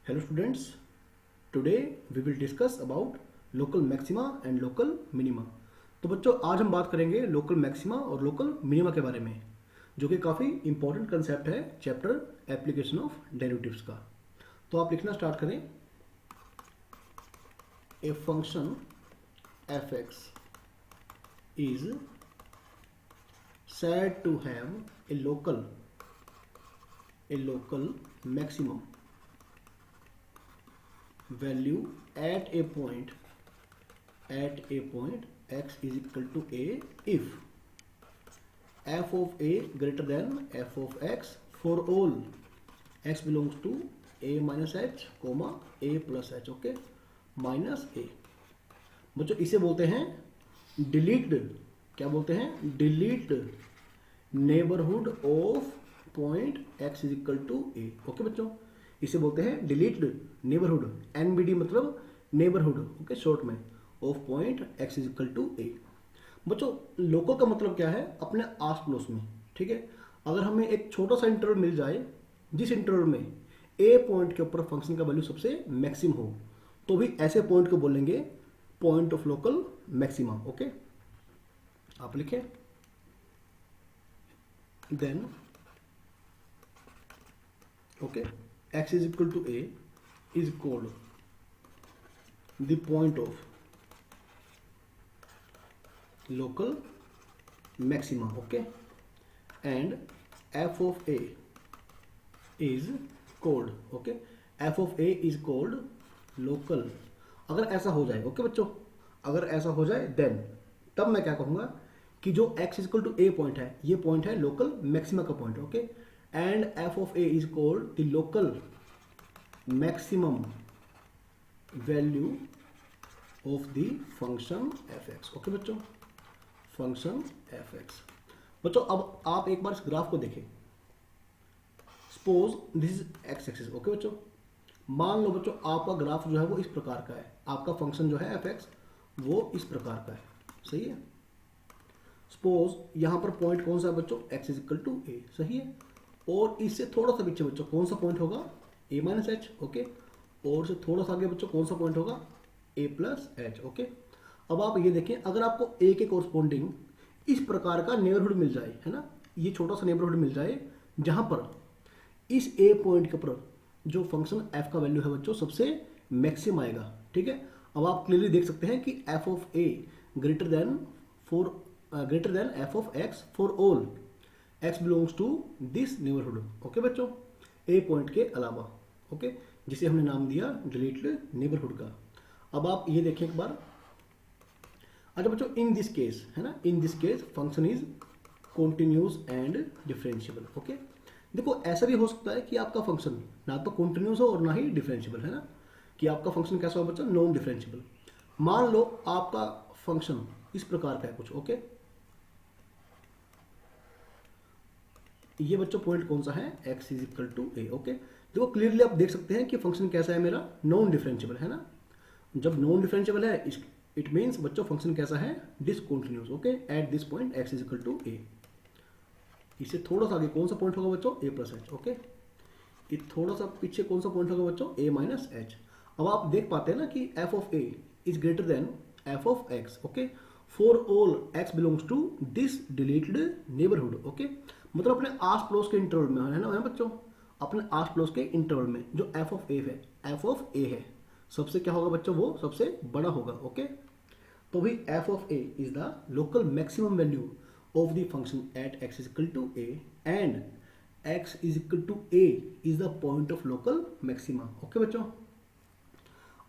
Hello students, today we will discuss about local maxima and local minima। तो बच्चों आज हम बात करेंगे लोकल मैक्सिमा और लोकल मिनिमा के बारे में, जो कि काफ़ी इंपॉर्टेंट कंसेप्ट है चैप्टर एप्लीकेशन ऑफ डेरिवेटिव्स का। तो आप लिखना स्टार्ट करें। A function F x is said to have a local maximum value at a point x is equal to a if f of a greater than f of x for all x belongs to a minus h comma a plus h, okay, minus a। बच्चों इसे बोलते हैं deleted, क्या बोलते हैं, deleted neighbourhood of point x is equal to a. Okay बच्चों, इसे बोलते हैं डिलीट नेबरहुड, एनबीडी मतलब नेबरहुड, ओके शॉर्ट में, of point x is equal to a. बच्चों लोकल का मतलब क्या है, अपने आस पड़ोस में, ठीक है। अगर हमें एक छोटा सा इंटरवल मिल जाए जिस इंटरवल में ए पॉइंट के ऊपर फंक्शन का वैल्यू सबसे मैक्सिम हो, तो भी ऐसे पॉइंट को बोलेंगे point of local maxima. Okay, आप लिखें then okay x is equal to a is called the point of local maxima, okay, and f of a is called, okay, f of a is called local। अगर ऐसा हो जाए, okay बच्चों, अगर ऐसा हो जाए देन तब मैं क्या कहूँगा कि जो x is equal to a point है, ये पॉइंट है लोकल मैक्सिमा का point, okay, and f of a is called the local maximum value of the function f(x), okay बच्चों, फंक्शन f(x). बच्चों अब आप एक बार इस ग्राफ को देखें। Suppose this is x axis, okay बच्चों, मान लो बच्चों आपका ग्राफ जो है वो इस प्रकार का है, आपका फंक्शन जो है f(x) वो इस प्रकार का है, सही है। सपोज यहां पर पॉइंट कौन सा है बच्चों, x इज इक्वल टू ए, सही है। और इससे थोड़ा सा पीछे बच्चों कौन सा पॉइंट होगा, a माइनस एच, ओके, और से थोड़ा सा आगे बच्चों कौन सा पॉइंट होगा, a प्लस एच, ओके। अब आप ये देखें, अगर आपको a के कोरस्पॉन्डिंग इस प्रकार का नेबरहुड मिल जाए, है ना, ये छोटा सा नेबरहुड मिल जाए जहां पर इस a पॉइंट के ऊपर जो फंक्शन f का वैल्यू है बच्चों सबसे मैक्सिमम आएगा, ठीक है। अब आप क्लियरली देख सकते हैं कि f of a greater than f of x for all x belongs to this neighbourhood, okay बच्चों, a पॉइंट के अलावा, ओके, जिसे हमने नाम दिया डिलीट नेबरहुड का। अब आप ये देखें एक बार। अच्छा बच्चों, इन दिस केस, है ना, in this case function is continuous and differentiable, okay. देखो ऐसा भी हो सकता है कि आपका फंक्शन ना तो कॉन्टिन्यूस हो और ना ही डिफरेंशिएबल, है ना, कि आपका फंक्शन कैसा हो बच्चों, नॉन डिफरेंशिएबल। मान लो आपका फंक्शन इस प्रकार का है कुछ, ओके, ये बच्चों पॉइंट कौन सा है, x is equal to a, okay. देखो क्लियरली आप देख सकते हैं कि फंक्शन कैसा है मेरा, नॉन डिफरेंशिएबल, है ना। जब नॉन डिफरेंशिएबल है इट मीन्स बच्चों फंक्शन कैसा है, discontinuous, okay, at this point x is equal to a. इससे थोड़ा सा आगे कौन सा पॉइंट होगा बच्चों, a प्लस एच, ओके। ये थोड़ा सा पीछे कौन सा पॉइंट होगा बच्चों, a माइनस एच। अब आप देख पाते हैं ना कि f of a is greater than f of x, okay, for all x belongs to this deleted neighbourhood, okay, मतलब अपने आस पड़ोस के इंटरवल में, है ना बच्चों, अपने आस पड़ोस के इंटरवल में जो f ऑफ a है, f ऑफ a है, सबसे क्या होगा बच्चों, वो सबसे बड़ा होगा, ओके। तो भी f of a is the local maximum value of the function at x is equal to a and x is equal to a is the point of local maxima, okay बच्चों।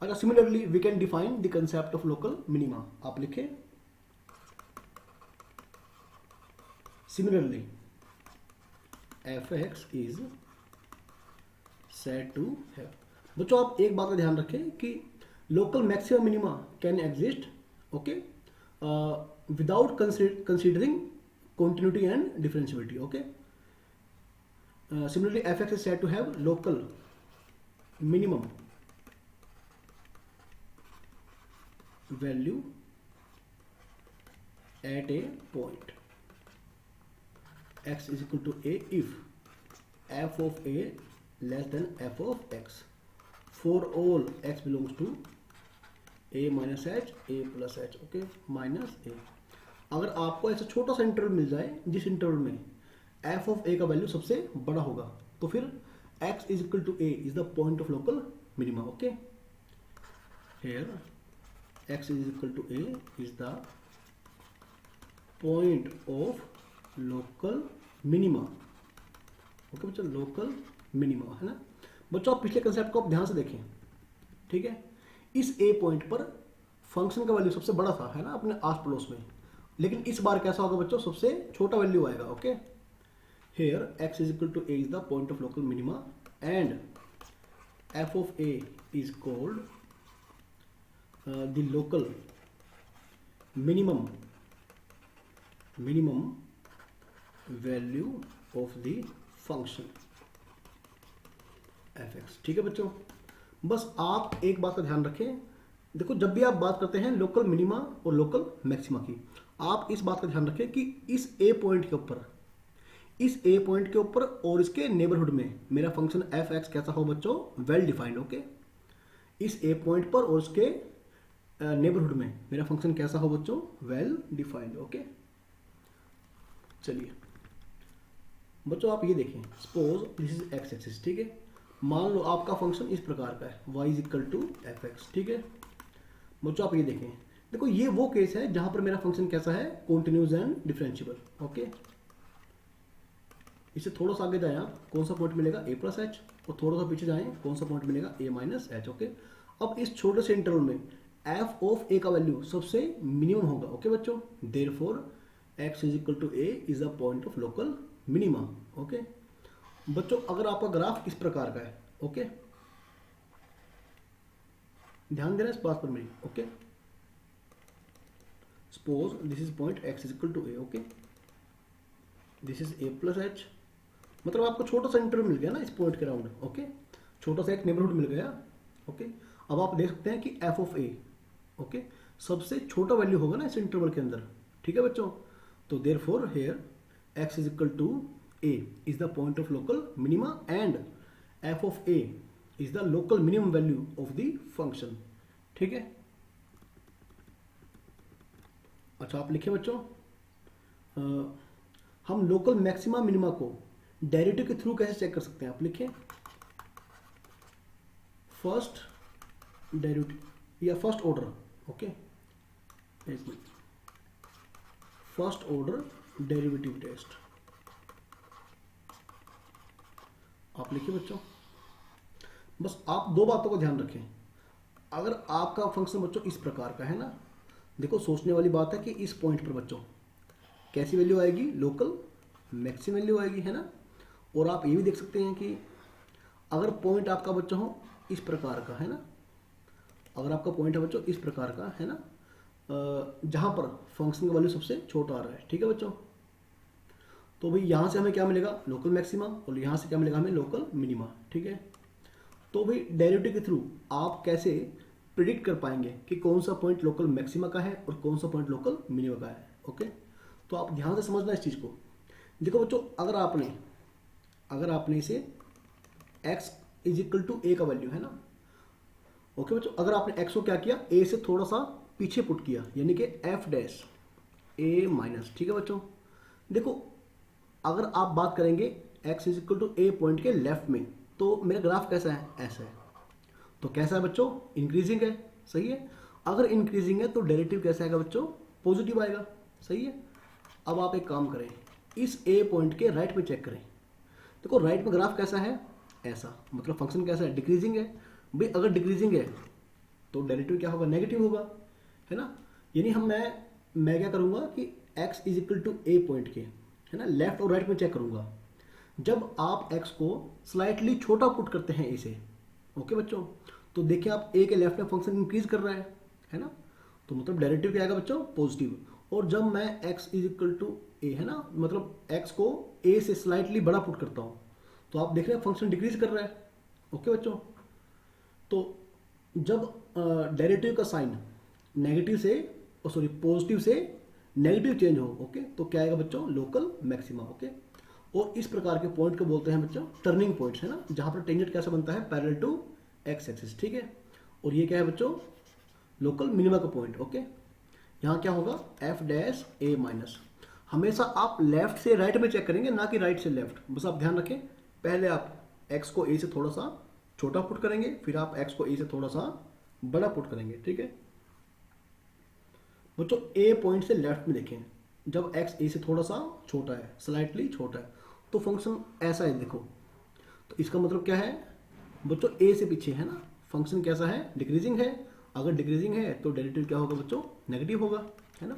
अच्छा similarly we can define the concept of local minima. आप लिखें similarly f(x) is said to have। बच्चों आप एक बात का ध्यान रखें कि local maximum minima can exist, okay, without considering continuity and differentiability, okay। Similarly f(x) is said to have local minimum value at a point x is equal to a if f of a less than f of x for all x belongs to a minus h a plus h, okay, minus a. अगर आपको ऐसा छोटा सा interval मिल जाए जिस interval में f of a का value सबसे बड़ा होगा, तो फिर x is equal to a is the point of local minima, okay. Here x is equal to a is the point of local minima, okay बच्चों, लोकल मिनिमा, है ना बच्चों। आप पिछले कंसेप्ट को आप ध्यान से देखें, ठीक है। इस a पॉइंट पर फंक्शन का वैल्यू सबसे बड़ा था, है ना, अपने आस पड़ोस में, लेकिन इस बार कैसा होगा बच्चों, सबसे छोटा वैल्यू आएगा, okay. Here x is equal to a is the point of local minima and f of a is called the local minimum value of the function fx, ठीक है बच्चों। बस आप एक बात का ध्यान रखें, देखो जब भी आप बात करते हैं लोकल मिनिमा और लोकल मैक्सिमा की, आप इस बात का ध्यान रखें कि इस a पॉइंट के ऊपर और इसके नेबरहुड में मेरा फंक्शन fx कैसा हो बच्चों, वेल डिफाइंड, ओके। इस a पॉइंट पर और उसके नेबरहुड में मेरा फंक्शन कैसा हो बच्चों, वेल डिफाइंड, ओके। चलिए बच्चों आप ये देखें, suppose this is x axis, ठीक है। मान लो आपका फंक्शन इस प्रकार का है, y is equal to f x, ठीक है बच्चों। आप ये देखें, देखो ये वो केस है जहां पर मेरा फंक्शन कैसा है, कॉन्टिन्यूस एंड डिफरेंशिएबल, ओके। इससे थोड़ा सा आगे जाए आप, कौन सा पॉइंट मिलेगा, a प्लस एच, और थोड़ा सा पीछे जाएं, कौन सा पॉइंट मिलेगा, a माइनस एच, ओके। अब इस छोटे से इंटरवल में f ऑफ a का वैल्यू सबसे मिनिमम होगा, ओके बच्चों। Therefore x is equal to a is the point of local minima, okay बच्चों। अगर आपका ग्राफ इस प्रकार का है, ओके, ध्यान देना इस बात पर मेरी, okay. Suppose this is point x is equal to a, okay, this is a plus h, मतलब आपको छोटा सा इंटरवल मिल गया ना इस पॉइंट के राउंड, ओके, छोटा सा एक नेबरहुड मिल गया, ओके। अब आप देख सकते हैं कि f ऑफ a, ओके, सबसे छोटा वैल्यू होगा ना इस इंटरवल के अंदर, ठीक है बच्चों। तो therefore here x is equal to a is the point of local minima and f of a is the local minimum value of the function, ठीक है। अच्छा आप लिखे बच्चों, हम लोकल मैक्सिमा मिनिमा को डेरिवेटिव के थ्रू कैसे चेक कर सकते हैं, आप लिखें फर्स्ट डेरिवेटिव या first order, okay, first order derivative test, आप लिखिए बच्चों। बस आप दो बातों को ध्यान रखें, अगर आपका फंक्शन बच्चों इस प्रकार का है ना, देखो सोचने वाली बात है कि इस पॉइंट पर बच्चों कैसी वैल्यू आएगी, लोकल मैक्सिमम वैल्यू आएगी, है ना। और आप ये भी देख सकते हैं कि अगर पॉइंट आपका बच्चों हो इस प्रकार का, है ना, अगर आपका पॉइंट है बच्चों इस प्रकार का, है ना, जहां पर फंक्शन का वैल्यू सबसे छोटा आ रहा है, ठीक है बच्चों। तो भाई यहाँ से हमें क्या मिलेगा, लोकल मैक्सिमा, और यहाँ से क्या मिलेगा हमें, लोकल मिनिमा, ठीक है। तो भाई डेरिवेटिव के थ्रू आप कैसे प्रिडिक्ट कर पाएंगे कि कौन सा पॉइंट लोकल मैक्सिमा का है और कौन सा पॉइंट लोकल मिनिमा का है, ओके। तो आप ध्यान से समझना इस चीज़ को। देखो बच्चों, अगर आपने इसे x is equal to a का वैल्यू, है ना, ओके बच्चों, अगर आपने x को क्या किया, a से थोड़ा सा पीछे पुट किया, यानी कि f डैश a माइनस, ठीक है बच्चों। देखो अगर आप बात करेंगे x is equal to a point के लेफ्ट में, तो मेरा ग्राफ कैसा है, ऐसा है। तो कैसा है बच्चों, इंक्रीजिंग है, सही है। अगर इंक्रीजिंग है तो डेरिवेटिव कैसा आएगा बच्चों, पॉजिटिव आएगा, सही है। अब आप एक काम करें, इस a पॉइंट के राइट में चेक करें। देखो राइट में ग्राफ कैसा है, ऐसा, मतलब फंक्शन कैसा है, डिक्रीजिंग है। भाई अगर डिक्रीजिंग है तो डेरिवेटिव क्या होगा, नेगेटिव होगा, है ना। यानी मैं क्या करूँगा कि x is equal to a point के, है ना, लेफ्ट और राइट में चेक करूँगा। जब आप x को स्लाइटली छोटा पुट करते हैं a से, ओके बच्चों, तो देखिए आप a के लेफ्ट में फंक्शन इंक्रीज कर रहा है ना, तो मतलब डेरिवेटिव क्या आएगा बच्चों, पॉजिटिव। और जब मैं x is equal to a, है ना, मतलब x को a से स्लाइटली बड़ा पुट करता हूँ, तो आप देख रहे हैं फंक्शन डिक्रीज कर रहा है, ओके बच्चों। तो जब डेरिवेटिव का साइन नेगेटिव से पॉजिटिव से नेगेटिव चेंज हो, ओके, तो क्या आएगा बच्चों, लोकल मैक्सिमा, ओके। और इस प्रकार के पॉइंट को बोलते हैं बच्चों टर्निंग पॉइंट्स, है ना, जहां पर टेंजेंट कैसा बनता है, पैरेलल टू एक्स एक्सिस, ठीक है। और ये क्या है बच्चों, लोकल मिनिमा का पॉइंट, ओके। यहाँ क्या होगा, एफ डैश ए माइनस। हमेशा आप लेफ्ट से राइट में चेक करेंगे, ना कि राइट से लेफ्ट। बस आप ध्यान रखें, पहले आप एक्स को ए से थोड़ा सा छोटा पुट करेंगे, फिर आप एक्स को ए से थोड़ा सा बड़ा पुट करेंगे, ठीक है बच्चों। ए पॉइंट से लेफ्ट में देखें, जब एक्स ए से थोड़ा सा छोटा है, स्लाइटली छोटा है, तो फंक्शन ऐसा है, देखो। तो इसका मतलब क्या है बच्चों, ए से पीछे है ना, फंक्शन कैसा है, डिक्रीजिंग है। अगर डिक्रीजिंग है तो डेरिवेटिव क्या होगा बच्चों, नेगेटिव होगा, है ना।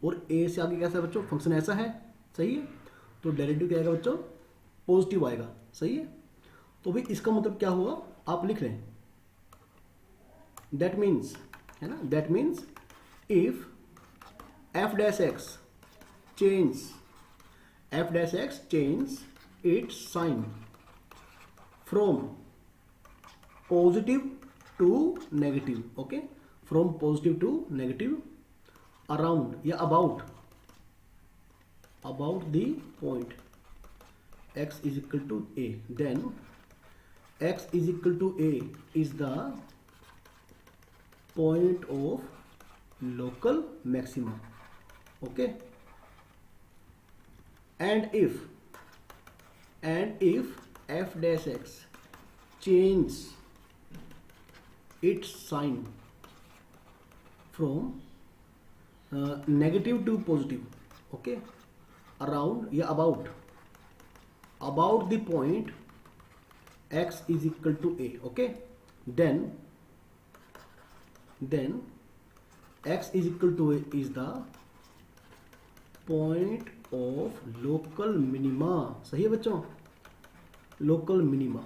और ए से आगे कैसा है बच्चों, फंक्शन ऐसा है, सही है, तो डेरिवेटिव क्या आएगा बच्चों, पॉजिटिव आएगा, सही है। तो भाई इसका मतलब क्या हुआ, आप लिख लें, दैट मीन्स, है ना, that means if f dash x change, f dash x change its sign from positive to negative, okay, from positive to negative around या about the point x is equal to a, then x is equal to a is the point of local maxima, okay. And if f dash x change its sign from negative to positive, okay, around या about the point x is equal to a, okay, then x is equal to a is the point of local minima, सही है बच्चों, local minima,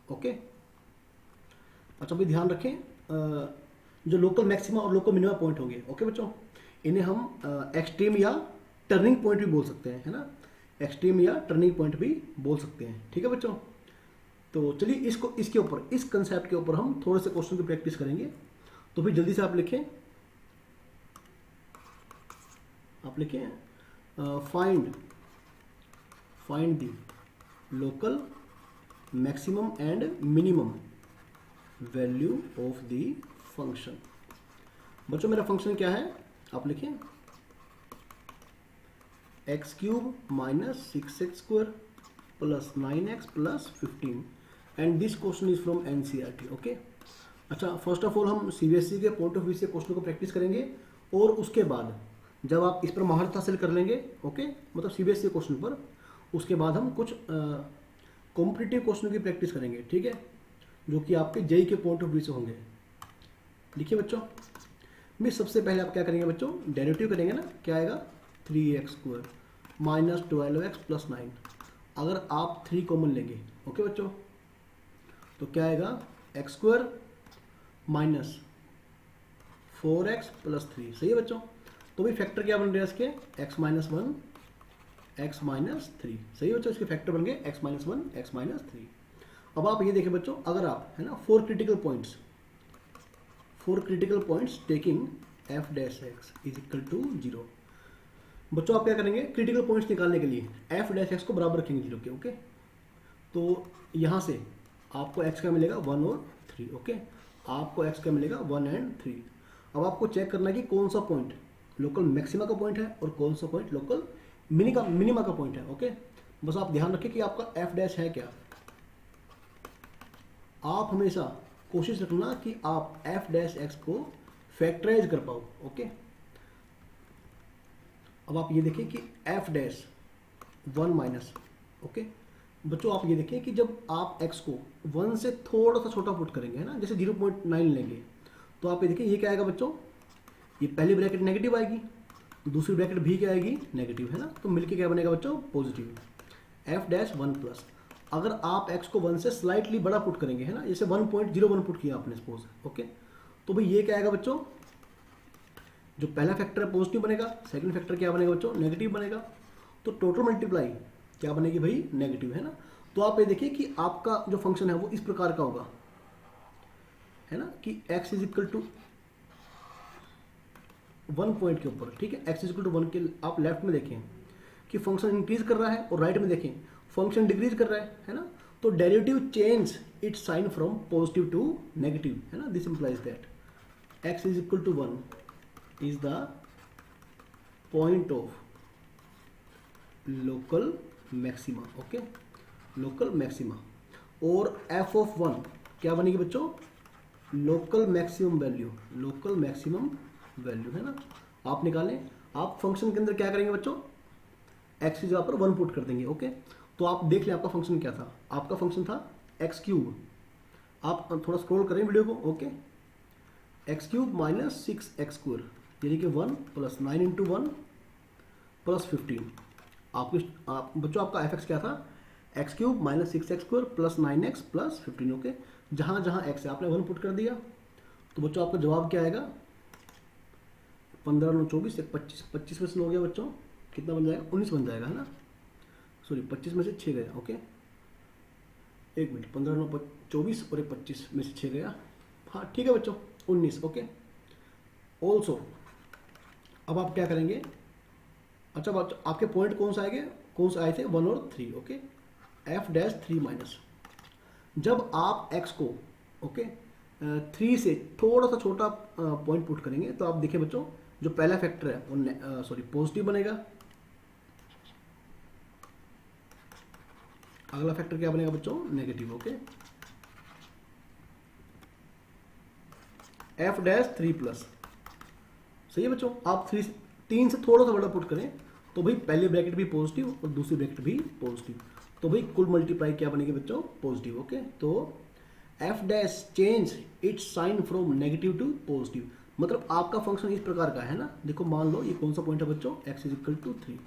okay. अच्छा भाई ध्यान रखें, जो local maxima और लोकल मिनिमा पॉइंट होंगे, ओके बच्चों, इन्हें हम एक्सट्रीम या टर्निंग पॉइंट भी बोल सकते हैं, है ना, एक्सट्रीम या टर्निंग पॉइंट भी बोल सकते हैं, ठीक है बच्चों। तो चलिए इसके ऊपर, इस कंसेप्ट के ऊपर हम थोड़े से क्वेश्चन की प्रैक्टिस करेंगे। तो फिर जल्दी से आप लिखें, find the local maximum and minimum value of the function. बच्चों मेरा फंक्शन क्या है, आप लिखें x cube minus 6x square plus 9x plus 15 and this question is from NCERT, okay. अच्छा, फर्स्ट ऑफ ऑल हम सीबीएसई के पॉइंट ऑफ व्यू से क्वेश्चन को प्रैक्टिस करेंगे, और उसके बाद जब आप इस पर महारत हासिल कर लेंगे, ओके, मतलब सीबीएसई क्वेश्चन पर, उसके बाद हम कुछ कॉम्पिटिटिव क्वेश्चन की प्रैक्टिस करेंगे, ठीक है, जो कि आपके जेई के पॉइंट ऑफ व्यू से होंगे। देखिए बच्चों, मैं सबसे पहले आप क्या करेंगे बच्चों, डेरिवेटिव करेंगे ना, क्या आएगा 3x square minus 12x plus 9। अगर आप 3 कॉमन लेंगे, ओके बच्चों, तो क्या आएगा x square minus 4x plus 3, सही है बच्चों। तो भाई फैक्टर क्या बन रहे हैं इसके, x माइनस 1 x माइनस 3, सही है बच्चों, इसके फैक्टर बन गए x माइनस 1 x माइनस 3। अब आप ये देखें बच्चों, अगर आप, है ना, 4 critical points taking f dash x is equal to 0। बच्चों आप क्या करेंगे, क्रिटिकल पॉइंट्स निकालने के लिए f डैश x को बराबर रखेंगे 0 के, ओके। तो यहाँ से आपको x का मिलेगा 1 और 3, ओके, आपको x का मिलेगा 1 एंड 3। अब आपको चेक करना है कि कौन सा पॉइंट लोकल मैक्सिमा का पॉइंट है और कौन सा पॉइंट लोकल मिनिमा का पॉइंट है, ओके। बस आप ध्यान रखें कि आपका f डैश है क्या। आप हमेशा कोशिश रखना कि आप f डैश x को फैक्टराइज कर पाओ, ओके। अब आप ये देखें कि f डैश 1 माइनस, ओके बच्चों, आप ये देखें कि जब आप x को 1 से थोड़ा सा छोटा पुट करेंगे, है ना, जैसे 0.9 लेंगे, तो आप ये देखिए ये क्या आएगा बच्चों, ये पहली ब्रैकेट नेगेटिव आएगी, दूसरी ब्रैकेट भी क्या आएगी, नेगेटिव, है ना, तो मिलके क्या बनेगा बच्चों, पॉजिटिव। f डैश 1 प्लस, अगर आप x को 1 से स्लाइटली बड़ा पुट करेंगे, है ना, जैसे 1.01 पुट किया आपने सपोज, ओके, तो भाई ये क्या आएगा बच्चों, जो पहला फैक्टर है पॉजिटिव बनेगा, सेकंड फैक्टर क्या बनेगा बच्चों, नेगेटिव बनेगा, तो टोटल मल्टीप्लाई क्या बनेगी भाई, नेगेटिव, है ना। तो आप ये देखिए कि आपका जो फंक्शन है वो इस प्रकार का होगा, है ना, कि x is equal to 1 point के ऊपर, ठीक है, x इज इक्वल टू 1 के आप लेफ्ट में देखें कि फंक्शन इंक्रीज कर रहा है, और राइट में देखें फंक्शन डिक्रीज कर रहा है ना। तो derivative change its sign from positive to negative, है ना. This implies that x is equal to 1 is the point of local maxima. Okay, local maxima. और एफ ऑफ 1 क्या बनेगी बच्चों? Local maximum value, local maximum value, है ना. आप निकालें. आप फंक्शन के अंदर क्या करेंगे बच्चों? एक्स की जगह पर 1 पुट कर देंगे. ओके, तो आप देख लें आपका फंक्शन क्या था. आपका फंक्शन था एक्स क्यूब. आप थोड़ा स्क्रॉल करें वीडियो को. Okay, x cube minus 6x², यानी कि 1 प्लस 9 इंटू 1 प्लस 15. आप बच्चों आपका एफ एक्स क्या था? X cube minus 6x² plus 9x plus 15. Okay, जहाँ जहाँ एक्स है आपने 1 पुट कर दिया. तो बच्चों आपका जवाब क्या आएगा? 15 9 24 25, 25 में से हो गया बच्चों, कितना बन जाएगा? 19 बन जाएगा, है ना. सॉरी, 25 में से 6 गया. ओके, एक मिनट, 15 9 24 और 25 में से 6 गया. हाँ ठीक है बच्चों, 19. ओके, ऑल्सो अब आप क्या करेंगे? अच्छा बच्चों, आपके पॉइंट कौन सा आएंगे? कौन से आए थे? 1 और 3. Okay, F dash 3 minus. जब आप एक्स को ओके 3 से थोड़ा सा छोटा पॉइंट पुट करेंगे तो आप देखिए बच्चों, जो पहला फैक्टर है वो सॉरी पॉजिटिव बनेगा. अगला फैक्टर क्या बनेगा बच्चों? Negative. Okay, F dash 3 plus. सही है बच्चों. आप 3 से थोड़ा सा बड़ा पुट करें तो भाई पहली ब्रैकेट भी पॉजिटिव और दूसरी ब्रैकेट भी पॉजिटिव, तो भाई कुल मल्टीप्लाई क्या बनेगी बच्चों? पॉजिटिव. ओके, तो f dash change its sign from negative to positive. मतलब आपका फंक्शन इस प्रकार का है ना. देखो मान लो ये कौन सा पॉइंट है बच्चों? X is equal to 3.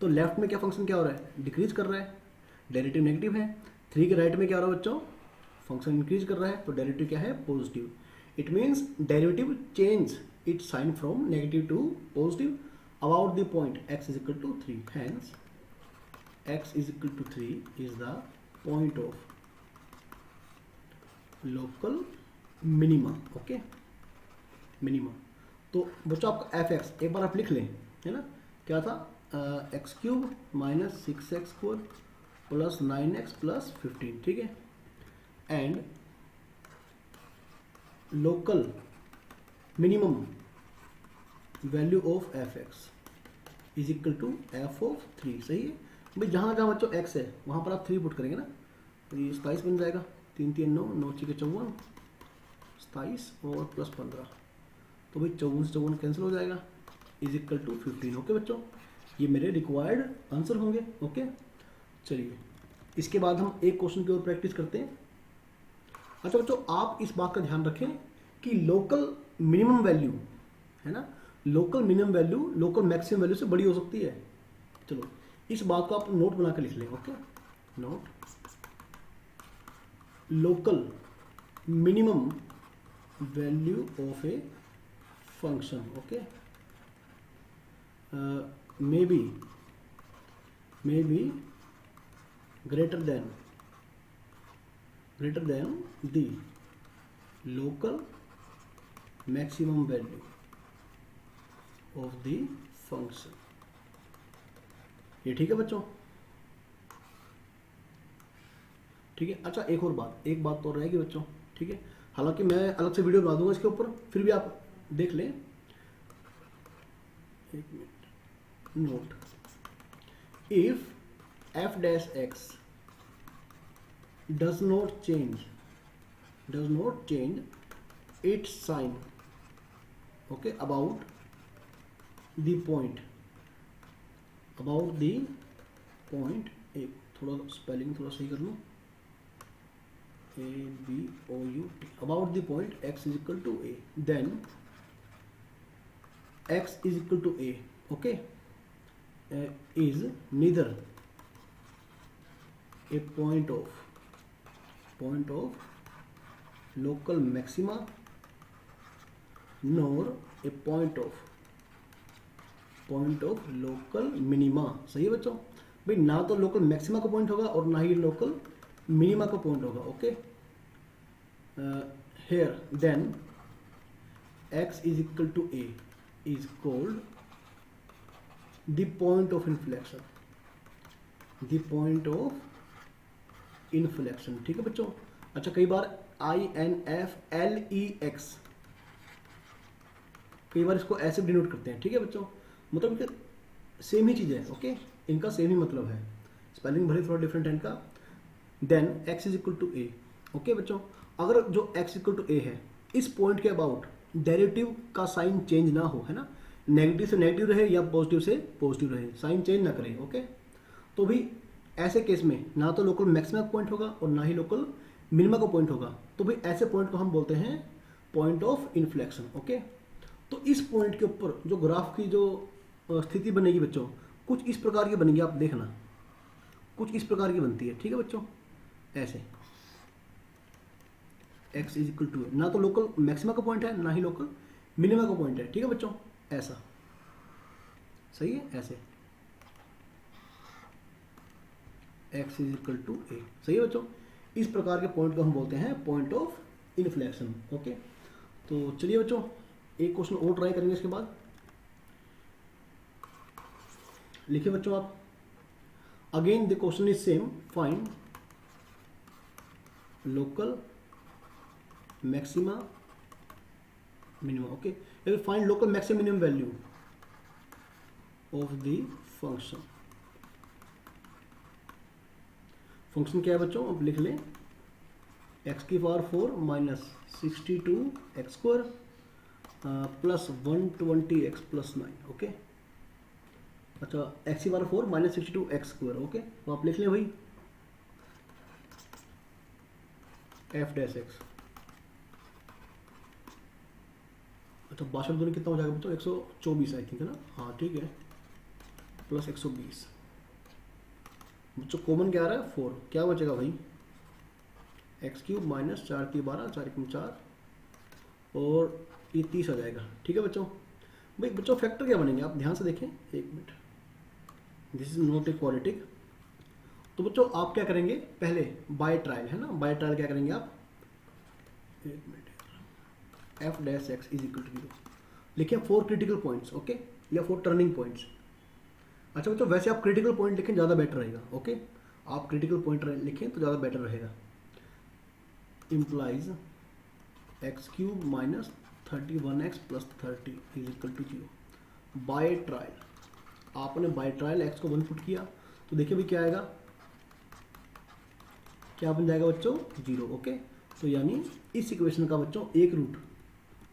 तो लेफ्ट में क्या फंक्शन क्या हो रहा है? डिक्रीज कर रहा है, डेरिवेटिव नेगेटिव है. 3 के राइट में क्या हो रहा है बच्चों? फंक्शन इंक्रीज कर रहा है, तो डेरिवेटिव क्या है? Positive. It means derivative change its sign from negative to positive about the point x is equal to 3. Hence x is equal to 3 is the point of local minima. Okay, minima. तो बच्चों आपका F x एक बार आप लिख लें, है ना. क्या था? X cube minus 6x² plus 9x plus 15. ठीक है, and local minimum value of f x is equal to f of 3. सही है भाई. जहाँ जहाँ बच्चों एक्स है वहाँ पर आप 3 पुट करेंगे ना, तो ये 27 बन जाएगा. 3 3 9 9 6 54, 27 और प्लस 15, तो भाई 54 से 54 कैंसिल हो जाएगा. Is equal to 15. ओके बच्चों, ये मेरे रिक्वायर्ड आंसर होंगे. ओके, चलिए इसके बाद हम एक क्वेश्चन की ओर प्रैक्टिस करते हैं. अच्छा बच्चों, आप इस बात का ध्यान रखें कि लोकल मिनिमम वैल्यू है ना, local minimum value local maximum value से बड़ी हो सकती है. चलो इस बात को आप नोट बना के लिख लें. Okay, note local minimum value of a function. Okay, may be greater than the local maximum value of the function. ये ठीक है बच्चों? ठीक है. अच्छा एक बात तो रहेगी बच्चों. ठीक है, हालांकि मैं अलग से वीडियो बना दूंगा इसके ऊपर, फिर भी आप देख लें. एक minute. Note, if f dash x does not change its sign okay about the point एक थोड़ा स्पेलिंग थोड़ा सही कर लूँ. ABOUT about the point x is equal to a, then x is equal to a. okay, is neither a point of local maxima nor a point of local minima. सही है बच्चों भाई, ना तो लोकल मैक्सिमा का point होगा और ना ही लोकल मिनिमा का पॉइंट होगा. Okay, here then x is equal to a is called the point of inflection. The point of inflection, ठीक है बच्चों। अच्छा, कई बार INFLEX, कई बार इसको ऐसे भी डिनोट करते हैं, ठीक है बच्चों। मतलब कि सेम ही चीज़ है, ओके, इनका सेम ही मतलब है, स्पेलिंग भले थोड़ा डिफरेंट है इनका। Then x is equal to a, okay बच्चों। अगर जो x इक्वल टू ए है, इस पॉइंट के अबाउट डेरिवेटिव का साइन चेंज ना हो, है ना, नेगेटिव से नेगेटिव रहे या पॉजिटिव से पॉजिटिव रहे, साइन चेंज ना करे, ओके। तो भी ऐसे केस में ना तो लोकल मैक्सिमा का पॉइंट होगा और ना ही लोकल मिनिमा का पॉइंट होगा, तो भाई ऐसे पॉइंट को हम बोलते हैं पॉइंट ऑफ इन्फ्लेक्शन, ओके। तो इस पॉइंट के ऊपर जो ग्राफ की जो स्थिति बनेगी बच्चों, कुछ इस प्रकार की बनेगी, आप देखना, कुछ इस प्रकार की बनती है, ठीक है बच्चों। ऐसे x इज इक्वल टू, ना तो लोकल मैक्सिमा का पॉइंट है ना ही लोकल मिनिमा का पॉइंट है, ठीक है बच्चों। ऐसा सही है, ऐसे x इज इक्वल टू ए, सही है बच्चों। इस प्रकार के पॉइंट को हम बोलते हैं पॉइंट ऑफ इन्फ्लेक्शन, ओके। तो चलिए बच्चों, एक क्वेश्चन और ट्राई करेंगे इसके बाद। लिखिए बच्चों आप, again the question is same, find local maxima minimum, okay. Find local maximum minimum value of the function. Function क्या है बच्चों, अब लिख लें, x की power 4 minus 62x² plus 120x plus 9, okay. अच्छा, x की पावर 4 माइनस 62x², ओके। तो आप लिख लें भाई f डैश x। अच्छा, 62 दूनी कितना हो जाएगा बच्चों, 124 आई थिंक, है ना, हाँ ठीक है, प्लस 120 बच्चों, कॉमन क्या आ रहा है 4, क्या बचेगा भाई, x³ माइनस 4 की 12, 4 की 4 और ये 30 आ जाएगा, ठीक है बच्चों। भाई बच्चों फैक्टर क्या बनेंगे, आप ध्यान से देखें, एक मिनट, दिस इज नॉट इक्वालिटिक। तो बच्चों आप क्या करेंगे, पहले बाय ट्रायल, है ना, बाय ट्रायल क्या करेंगे आप, एक minute, f dash x is equal to 0 लिखिए, 4 क्रिटिकल पॉइंट्स, ओके, या 4 टर्निंग पॉइंट्स। अच्छा बच्चों, वैसे आप क्रिटिकल पॉइंट लिखें ज़्यादा बेटर रहेगा, ओके, आप क्रिटिकल पॉइंट लिखें तो ज़्यादा बेटर रहेगा। Implies x³ minus 31x plus 30 is equal to 0 by trial. आपने बाय ट्रायल x को 1 पुट किया तो देखिए भाई क्या आएगा, क्या बन जाएगा बच्चों, 0, ओके। तो यानी इस इक्वेशन का बच्चों एक रूट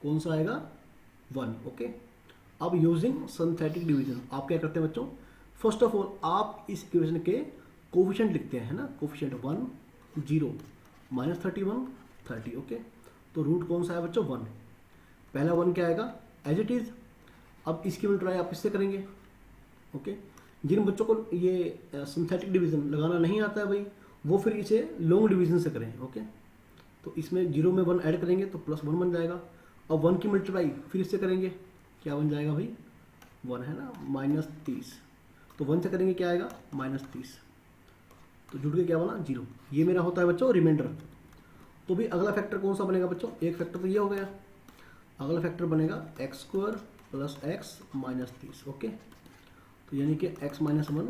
कौन सा आएगा, 1, ओके। अब यूजिंग सिंथेटिक डिवीजन आप क्या करते हैं बच्चों, फर्स्ट ऑफ ऑल आप इस इक्वेशन के कोफिशिएंट लिखते हैं, है ना, कोफिशिएंट 1 0 माइनस 31 30, ओके। तो रूट कौन सा है बच्चों, 1, पहला 1 क्या आएगा एज इट इज। अब इसकी मल्टीप्लाई आप इससे करेंगे, ओके। जिन बच्चों को ये सिंथेटिक डिवीजन लगाना नहीं आता है भाई, वो फिर इसे लॉन्ग डिवीजन से करें, ओके। तो इसमें 0 में 1 ऐड करेंगे तो प्लस 1 बन जाएगा। अब 1 की मल्टीप्लाई फिर इससे करेंगे, क्या बन जाएगा भाई, 1 है ना, माइनस 30, तो 1 से करेंगे क्या आएगा, माइनस 30, तो जुड़ के क्या बना, 0। ये मेरा होता है बच्चों रिमाइंडर। तो भी अगला फैक्टर कौन सा बनेगा बच्चों, एक फैक्टर तो ये हो गया, अगला फैक्टर बनेगा x² plus x minus 30, okay. तो यानी कि x माइनस 1,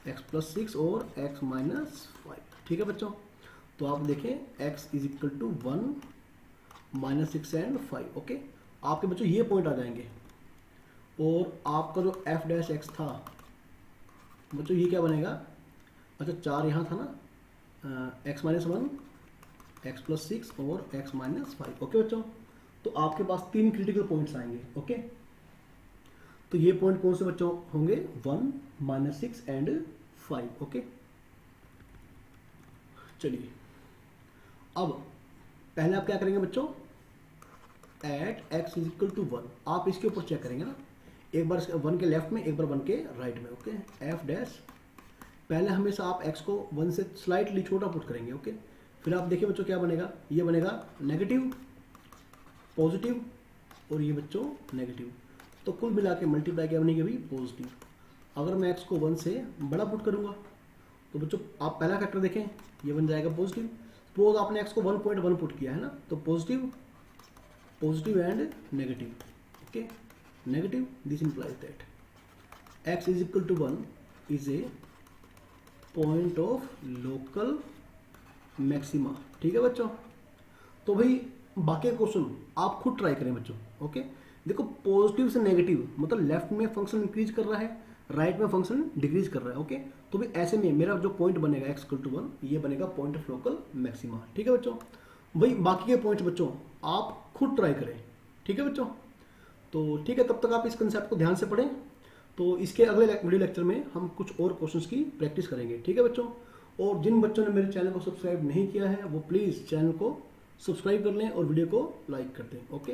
x प्लस 6 और x माइनस 5, ठीक है बच्चों। तो आप देखें x is equal to 1 minus 6 and 5, okay. आपके बच्चों ये पॉइंट आ जाएंगे और आपका जो f डैश x था बच्चों ये क्या बनेगा, अच्छा 4 यहाँ था ना, x माइनस 1, x प्लस 6 और x माइनस 5, ओके बच्चों। तो आपके पास 3 क्रिटिकल पॉइंट्स आएंगे, ओके। तो ये पॉइंट कौन से बच्चों होंगे, 1 माइनस 6 एंड 5, ओके। चलिए अब पहले आप क्या करेंगे बच्चों, at x is equal to 1 आप इसके ऊपर चेक करेंगे ना, एक बार 1 के लेफ्ट में एक बार 1 के राइट में, ओके। f डैश पहले हमेशा आप x को 1 से स्लाइटली छोटा पुट करेंगे, ओके। फिर आप देखिए बच्चों क्या बनेगा, ये बनेगा नेगेटिव, पॉजिटिव और ये बच्चों नेगेटिव, तो कुल मिला के मल्टीप्लाई क्या बनेगी भाई, पॉजिटिव। अगर मैं x को 1 से बड़ा पुट करूंगा तो बच्चों आप पहला फैक्टर देखें, ये बन जाएगा पॉजिटिव। सपोज आपने x को 1.1 पुट किया है ना, तो positive, positive and negative, okay, negative, this implies that x is equal to 1 is a point of local maxima. ठीक है बच्चों, तो भाई बाकी क्वेश्चन आप खुद ट्राई करें बच्चों। ओके, देखो पॉजिटिव से नेगेटिव मतलब लेफ्ट में फंक्शन इंक्रीज कर रहा है, राइट में फंक्शन डिक्रीज कर रहा है। ओके, तो भी ऐसे में मेरा जो पॉइंट बनेगा x = 1 ये बनेगा पॉइंट ऑफ लोकल मैक्सिमा। ठीक है बच्चों, वही बाकी के पॉइंट बच्चों आप खुद ट्राई करें। ठीक है बच्चों, तो ठीक है, तब तक आप इस कंसेप्ट को ध्यान से पढ़ें। तो इसके अगले वीडियो लेक्चर में हम कुछ और क्वेश्चंस की प्रैक्टिस करेंगे। ठीक है बच्चों, और जिन बच्चों ने मेरे चैनल को सब्सक्राइब नहीं किया है वो प्लीज़ चैनल को सब्सक्राइब कर लें और वीडियो को लाइक कर दें। ओके।